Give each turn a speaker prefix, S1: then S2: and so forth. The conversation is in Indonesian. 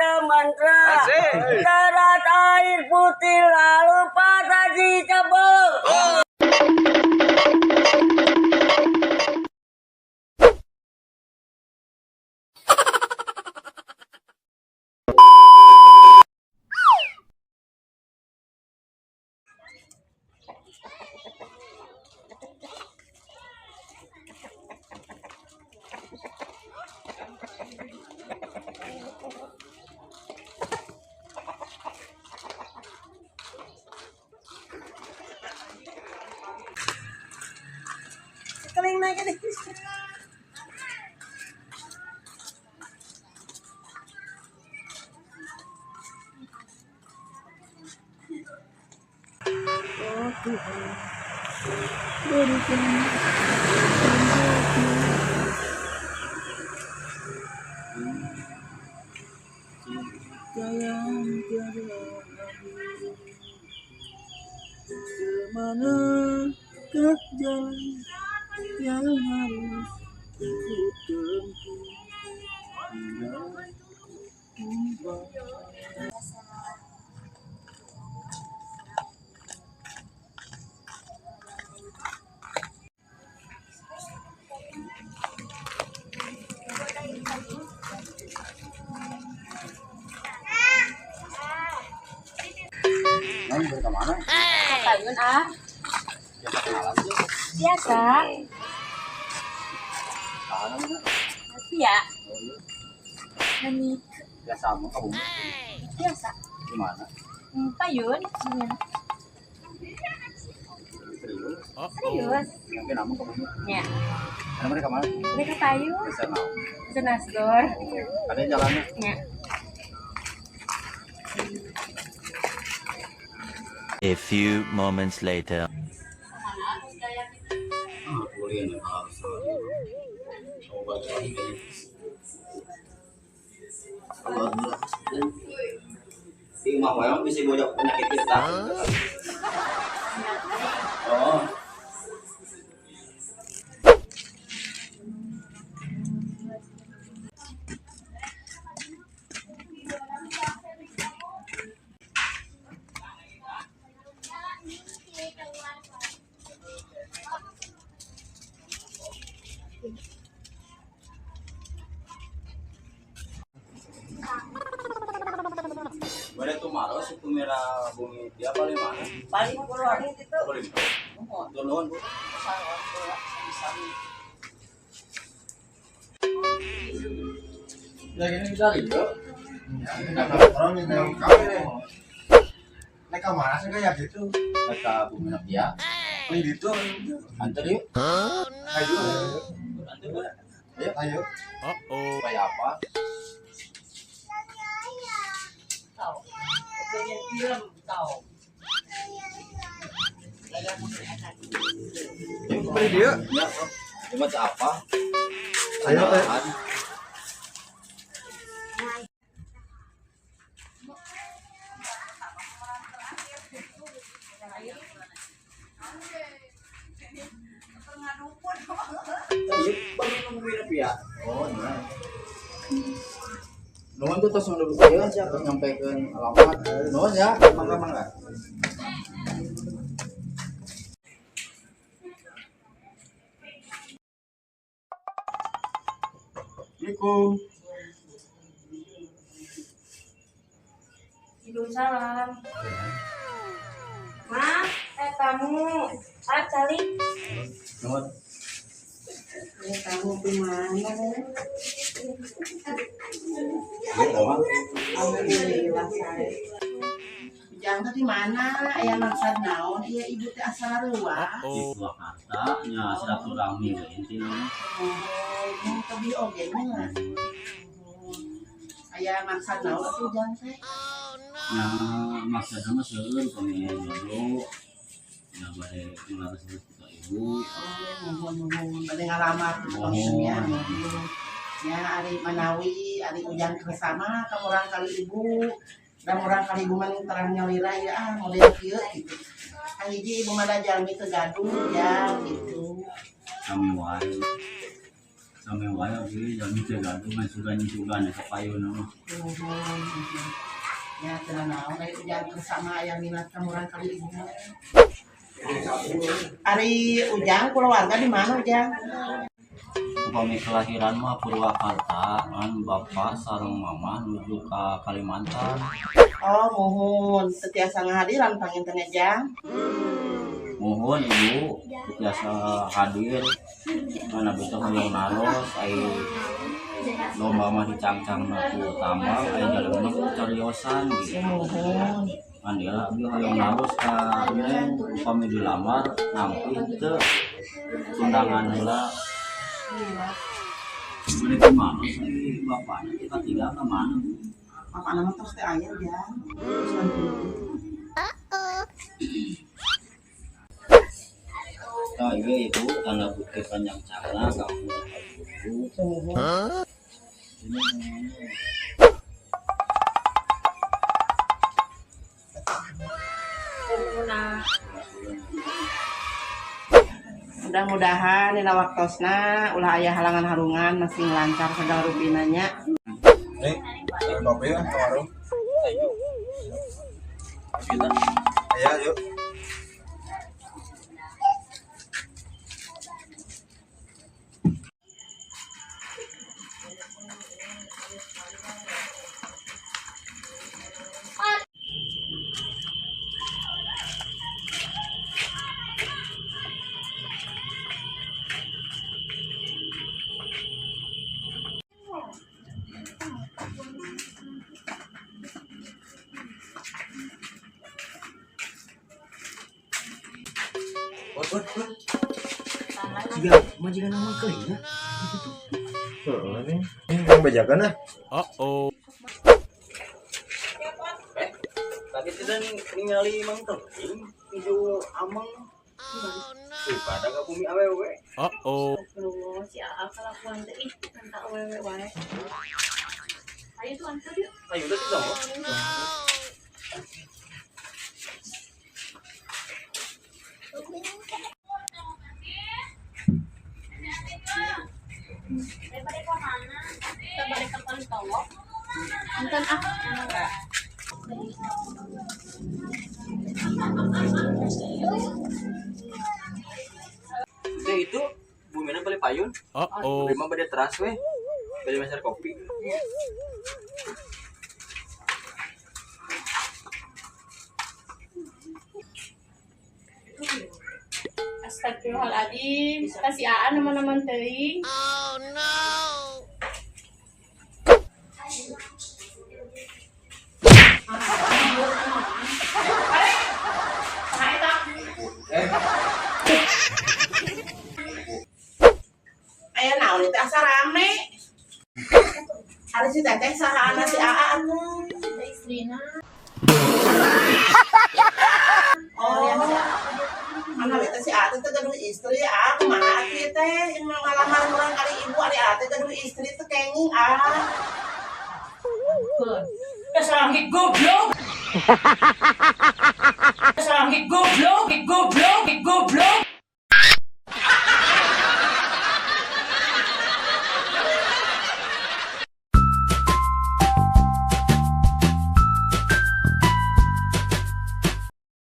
S1: baca mantra. Darat air putih lalu pataji cabul. Keling naik ini. Oh Tuhan, berikan yang tiada kemanakah jalan yang harus ku tempuh hingga tiba.
S2: Neng mau kemana?
S3: Kayun ah.
S2: Biasa kenalan tuh.
S3: Biasa.
S2: Tahan mana?
S3: Ya.
S2: Oh iya.
S3: Nani
S2: Biasa mau kamu?
S3: biasa.
S2: Gimana?
S3: Kayun. Gimana?
S2: Serius?
S3: Serius.
S2: Yang nama kamu?
S3: Ya.
S2: Karena mereka mana?
S3: Mereka kayu.
S2: Bisa mau.
S3: Senasdor.
S2: Ada jalannya?
S3: Ya.
S4: A few moments later.
S2: Boleh nih. Coba lagi. Alhamdulillah. Di rumah orang bisa bocok penyakit kita. Oh. Boleh tuh maros itu merah bumi dia paling mana?
S1: Paling keluar itu.
S2: Paling turun bu. Lagi ini dari itu.
S5: Orang yang kawin nih. Mereka mana sih kayak gitu?
S2: Mereka bumi dia.
S5: Ini gitu.
S2: Antar yuk.
S5: Ayo.
S2: Antar yuk.
S5: Ayo.
S2: Supaya apa?
S1: Tahu. Pengen film tahu.
S5: Beli dia.
S2: Ya, cuma apa?
S5: Ayo.
S2: Oh, iya. Nuhun tuh terus dulu saya aja terus nyampaikan alamat. Nuhun ya, mangga. Assalamualaikum.
S3: Waalaikumsalam. Ma, tamu. Cali.
S2: Nuhun.
S1: Kamu gimana?
S2: Ya, Mama.
S1: Alhamdulillah saya. Jangan di mana? Ayah maksud naon? Iya ibu teh asal ruah.
S2: Di Purwakarta nya silaturahmi we intina.
S1: Mau kebi oge nya. Ayah maksud naon atuh jangan teh.
S2: Nya maksudna mah seueur kami dulu. Ya bade ngelaras kita ibu.
S1: Mohon bade ngalamar ya. Ya ari Manawi, ari Ujang bersama ka orang kali ibu. Dan orang kali ibu man terang nyawira ya model kieu gitu. Kan hiji ibu mah jalmi teu gaduh ya gitu.
S2: Kami wae. Sampai wae sih jangan cegah tuh main sugan ya kapayon nama.
S1: Ya tenan naon dari ujang bersama yang minat kamuran kali ibu. Ari Ujang keluarga di mana Ujang?
S2: Upami kelahiran mah Purwakarta kan bapak sareng mama nuju ke Kalimantan.
S1: Oh mohon setiasa ngahadiran panginten Ujang.
S2: Mohon ibu biasa hadir mana betul hoyong naros ai lomba mah dicangcang ku tambang ai jalurna ku cariosan gitu.
S1: Mohon.
S2: Andila abi hoyong naros ka neng upami dilamar nampi teu undangan heula. Mana ke mana sih bapaknya kita tinggal ke mana?
S1: Apa nama terus teh aya ya?
S2: Nah, iya itu tanda bukti panjang cara kamu itu.
S1: Mudah-mudahan dina waktosna ulah aya halangan harungan masih lancar segala rupinanya.
S5: Nih, kopi ya ke warung. Ayo, yuk.
S6: Jika majikan nama kalian,
S5: Ini yang bejakan ah.
S2: Tadi tidak ningali Mang Teuing hijau amang. Pada ka bumi awewe.
S3: Aduh, si Aa kelakuan teh ih minta awewe wae. Ayo tuh antar yuk.
S2: Ayo udah tidak mau.
S3: Daripada ke mana? Kita balik ke Pantawak. Enten ah.
S2: Itu bumina beli payun. Beli mah bade teras weh. Beli meser kopi.
S3: Astagfirullahaladzim. Kasih Aa nama-nama teuing.
S1: Aya naon teh asa rame. Ari si teteh saha si Aa atuh.
S3: Istrina.
S1: Oh, anak itu si Ate teh gaduh istri, kumaha atuh teh yang ngalamar urang kali ibu ari Ate gaduh istri teh kenging
S3: Dasar lagi goblok. Dasar lagi goblok.